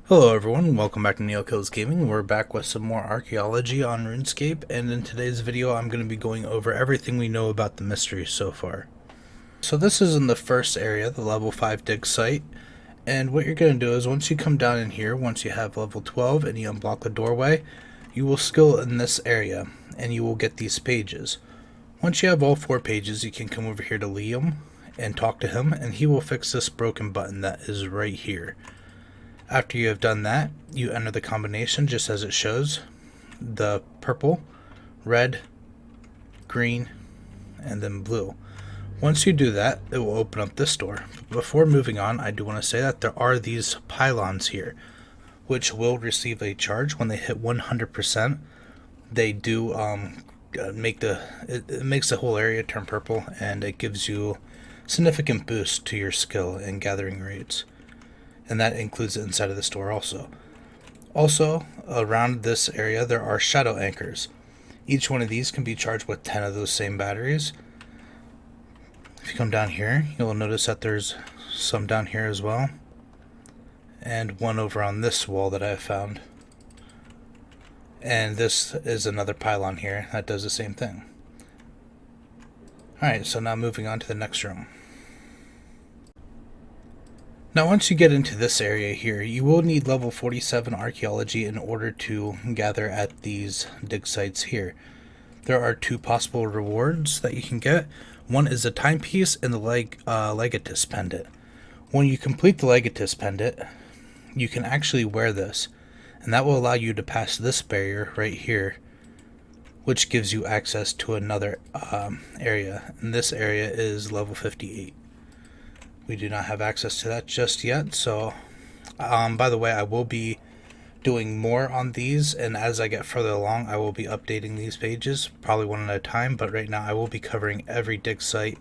Hello everyone, welcome back to Neokills Gaming. We're back with some more archaeology on Runescape, and in today's video I'm going to be going over everything we know about the mystery so far. So this is in the first area, the level 5 dig site, and what you're going to do is once you come down in here, once you have level 12 and you unblock the doorway, you will skill in this area and you will get these pages. Once you have all 4 pages, you can come over here to Liam and talk to him, and he will fix this broken button that is right here. After you have done that, you enter the combination just as it shows, the purple, red, green, and then blue. Once you do that, it will open up this door. But before moving on, I do want to say that there are these pylons here, which will receive a charge when they hit 100%. They do it makes the whole area turn purple, and it gives you significant boost to your skill and gathering rates. And that includes the inside of the store also. Also, around this area there are shadow anchors. Each one of these can be charged with 10 of those same batteries. If you come down here, you'll notice that there's some down here as well, and one over on this wall that I have found. And this is another pylon here that does the same thing. Alright, so now moving on to the next room. Now once you get into this area here, you will need level 47 archaeology in order to gather at these dig sites here. There are 2 possible rewards that you can get. One is a timepiece and the legatus pendant. When you complete the legatus pendant, you can actually wear this, and that will allow you to pass this barrier right here, which gives you access to another area, and this area is level 58. We do not have access to that just yet, so by the way, I will be doing more on these, and as I get further along I will be updating these pages, probably one at a time, but right now I will be covering every dig site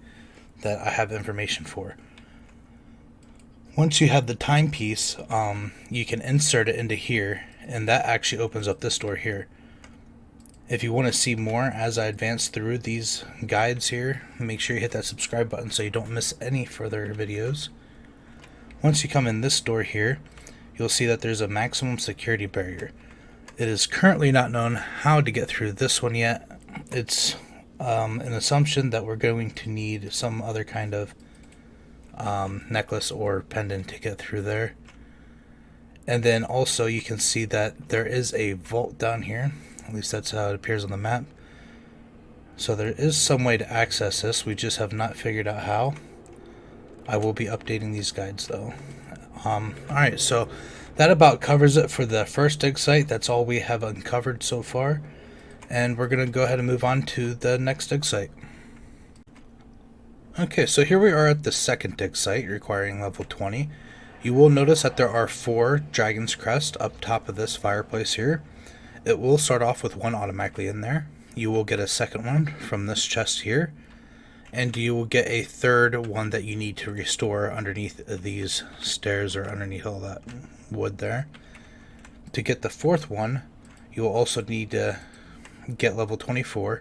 that I have information for. Once you have the timepiece, you can insert it into here, and that actually opens up this door here. If you want to see more as I advance through these guides here, make sure you hit that subscribe button so you don't miss any further videos. Once you come in this door here, you'll see that there's a maximum security barrier. It is currently not known how to get through this one yet. It's an assumption that we're going to need some other kind of necklace or pendant to get through there. And then also you can see that there is a vault down here. At least that's how it appears on the map. So there is some way to access this. We just have not figured out how. I will be updating these guides though. Alright, so that about covers it for the first dig site. That's all we have uncovered so far. And we're going to go ahead and move on to the next dig site. Okay, so here we are at the second dig site requiring level 20. You will notice that there are 4 Dragon's Crest up top of this fireplace here. It will start off with 1 automatically in there. You will get a second one from this chest here, and you will get a third one that you need to restore underneath these stairs or underneath all that wood there. To get the 4th one, you will also need to get level 24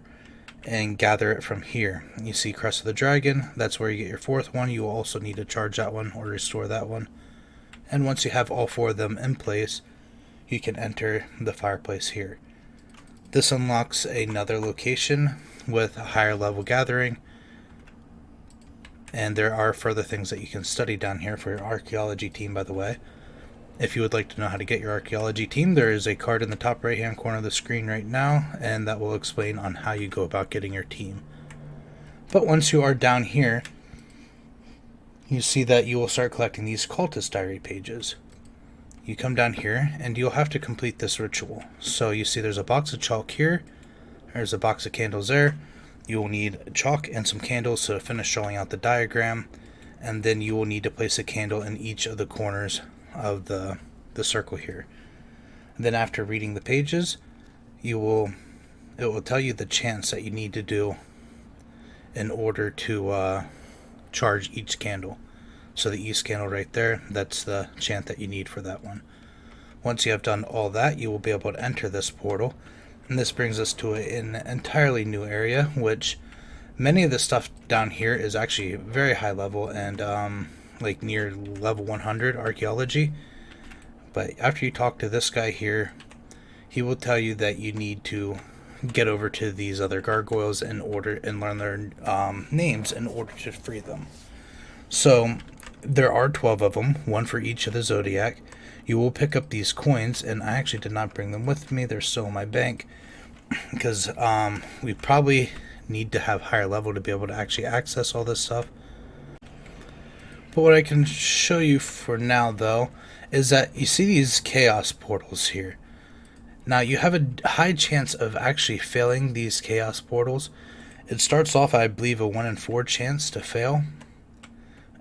and gather it from here. You see Crest of the Dragon, that's where you get your 4th one. You will also need to charge that one or restore that one. And once you have all 4 of them in place, you can enter the fireplace here. This unlocks another location with a higher level gathering, and there are further things that you can study down here for your archaeology team, by the way. If you would like to know how to get your archaeology team, there is a card in the top right hand corner of the screen right now, and that will explain on how you go about getting your team. But once you are down here, you see that you will start collecting these Cultists Diary pages. You come down here and you'll have to complete this ritual. So you see there's a box of chalk here, there's a box of candles there. You will need chalk and some candles to finish drawing out the diagram, and then you will need to place a candle in each of the corners of the circle here. And then after reading the pages, it will tell you the chants that you need to do in order to charge each candle. So the east candle right there, that's the chant that you need for that one. Once you have done all that, you will be able to enter this portal, and this brings us to an entirely new area, which many of the stuff down here is actually very high level and like near level 100 archaeology, But after you talk to this guy here, he will tell you that you need to get over to these other gargoyles in order and learn their names in order to free them. So there are 12 of them, one for each of the Zodiac. You will pick up these coins, and I actually did not bring them with me. They're still in my bank because we probably need to have higher level to be able to actually access all this stuff. But what I can show you for now, though, is that you see these chaos portals here. Now, you have a high chance of actually failing these chaos portals. It starts off, I believe, a 1 in 4 chance to fail.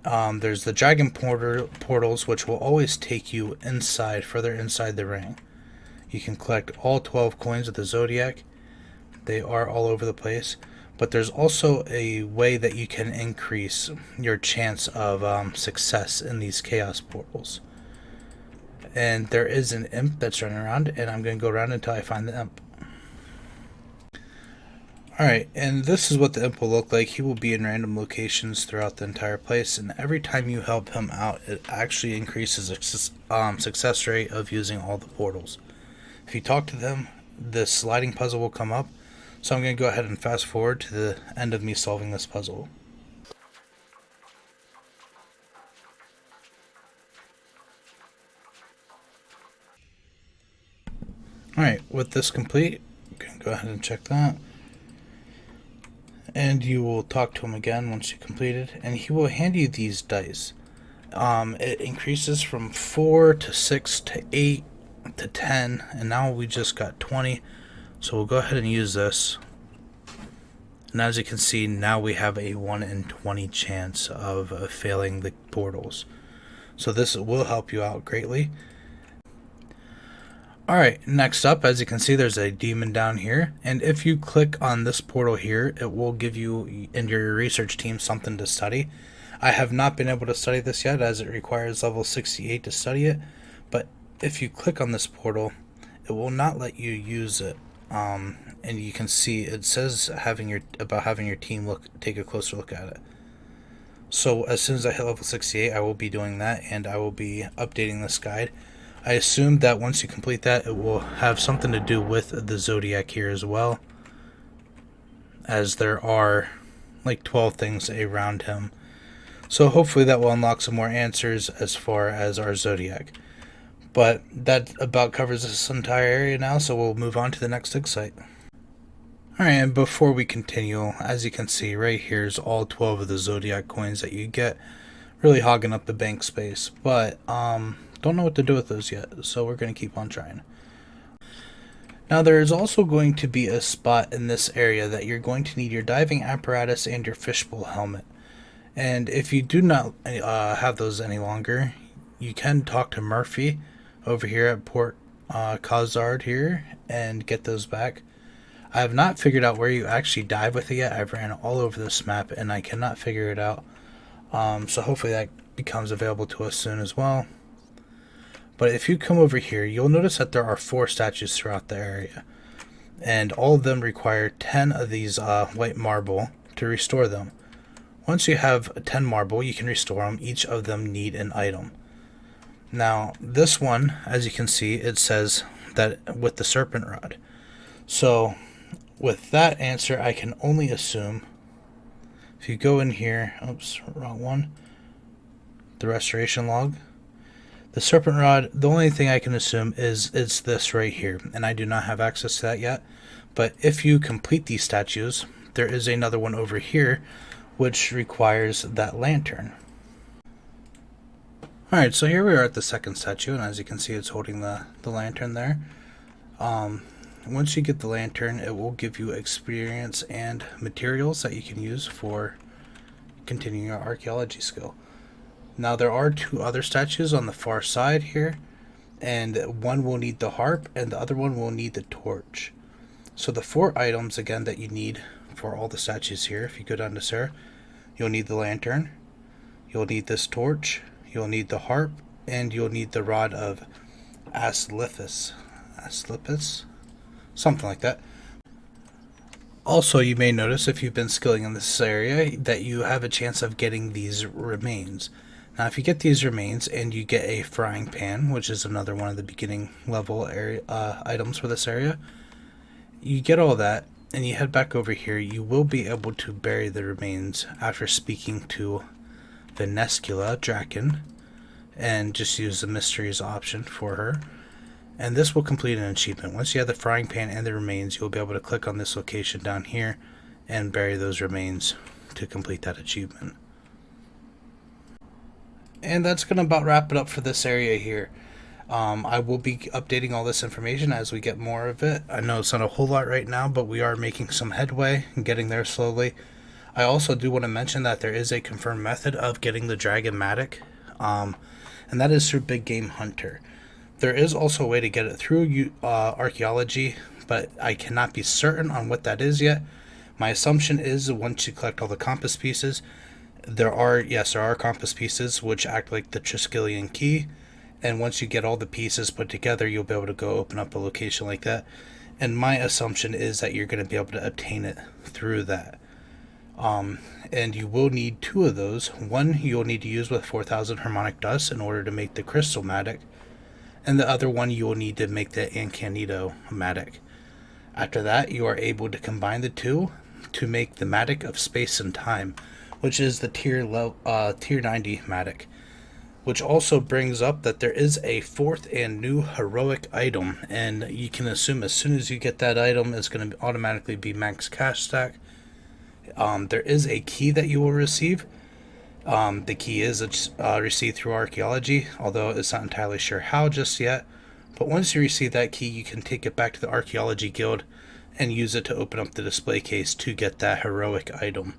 There's the dragon portals, which will always take you inside, further inside the ring. You can collect all 12 coins of the Zodiac. They are all over the place. But there's also a way that you can increase your chance of success in these chaos portals. And there is an imp that's running around, and I'm going to go around until I find the imp. Alright, and this is what the imp will look like. He will be in random locations throughout the entire place, and every time you help him out, it actually increases the success rate of using all the portals. If you talk to them, this sliding puzzle will come up, so I'm going to go ahead and fast forward to the end of me solving this puzzle. Alright, with this complete, you can go ahead and check that. And you will talk to him again once you complete it, and he will hand you these dice. It increases from 4 to 6 to 8 to 10, and now we just got 20. So we'll go ahead and use this. And as you can see, now we have a 1 in 20 chance of failing the portals. So this will help you out greatly. Alright, next up, as you can see, there's a demon down here, and if you click on this portal here, it will give you and your research team something to study. I have not been able to study this yet, as it requires level 68 to study it, but if you click on this portal, it will not let you use it. And you can see it says having your team take a closer look at it. So as soon as I hit level 68, I will be doing that, and I will be updating this guide. I assume that once you complete that, it will have something to do with the Zodiac here as well, as there are like 12 things around him. So hopefully that will unlock some more answers as far as our Zodiac. But that about covers this entire area now, so we'll move on to the next dig site. Alright, and before we continue, as you can see, right here is all 12 of the Zodiac coins that you get, really hogging up the bank space. But, don't know what to do with those yet, so we're going to keep on trying. Now there is also going to be a spot in this area that you're going to need your diving apparatus and your fishbowl helmet. And if you do not have those any longer, you can talk to Murphy over here at Port Cozard here and get those back. I have not figured out where you actually dive with it yet. I've ran all over this map and I cannot figure it out. So hopefully that becomes available to us soon as well. But if you come over here, you'll notice that there are 4 statues throughout the area. And all of them require 10 of these white marble to restore them. Once you have 10 marble, you can restore them. Each of them need an item. Now, this one, as you can see, it says that with the serpent rod. So, with that answer, I can only assume, if you go in here, oops, wrong one, the restoration log, the serpent rod, the only thing I can assume is it's this right here, and I do not have access to that yet. But if you complete these statues, there is another one over here, which requires that lantern. Alright, so here we are at the second statue, and as you can see, it's holding the lantern there. Once you get the lantern, it will give you experience and materials that you can use for continuing your archaeology skill. Now there are 2 other statues on the far side here, and one will need the harp and the other one will need the torch. So the 4 items again that you need for all the statues here, if you go down to Sarah, you'll need the lantern, you'll need this torch, you'll need the harp, and you'll need the rod of Asclepius, something like that. Also, you may notice if you've been skilling in this area that you have a chance of getting these remains. Now if you get these remains and you get a frying pan, which is another one of the beginning level area items for this area, you get all that and you head back over here. You will be able to bury the remains after speaking to Venescula Draken and just use the mysteries option for her. And this will complete an achievement. Once you have the frying pan and the remains, you'll be able to click on this location down here and bury those remains to complete that achievement. And that's going to about wrap it up for this area here. I will be updating all this information as we get more of it. I know it's not a whole lot right now, but we are making some headway and getting there slowly. I also do want to mention that there is a confirmed method of getting the Dragon Mattok, and that is through Big Game Hunter. There is also a way to get it through Archaeology, but I cannot be certain on what that is yet. My assumption is once you collect all the compass pieces, there are compass pieces which act like the Triskelion key, and once you get all the pieces put together, you'll be able to go open up a location like that. And my assumption is that you're going to be able to obtain it through that. And you will need 2 of those. One you'll need to use with 4,000 harmonic dust in order to make the crystal Mattok, and the other one you will need to make the Incanito Mattok. After that, you are able to combine the 2 to make the Mattok of Space and Time, which is the tier 90 Mattok, which also brings up that there is a 4th and new heroic item, and you can assume as soon as you get that item, it's going to automatically be max cash stack. There is a key that you will receive. The key is received through Archaeology, although it's not entirely sure how just yet. But once you receive that key, you can take it back to the Archaeology Guild and use it to open up the display case to get that heroic item.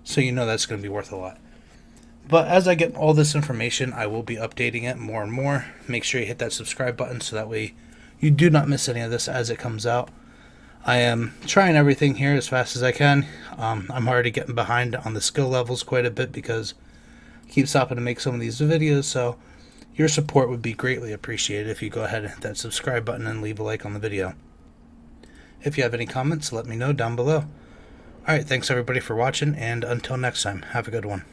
So you know that's going to be worth a lot. But as I get all this information, I will be updating it more and more. Make sure you hit that subscribe button so that way you do not miss any of this as it comes out. I am trying everything here as fast as I can. I'm already getting behind on the skill levels quite a bit because I keep stopping to make some of these videos, so your support would be greatly appreciated if you go ahead and hit that subscribe button and leave a like on the video. If you have any comments, let me know down below. Alright, thanks everybody for watching, and until next time, have a good one.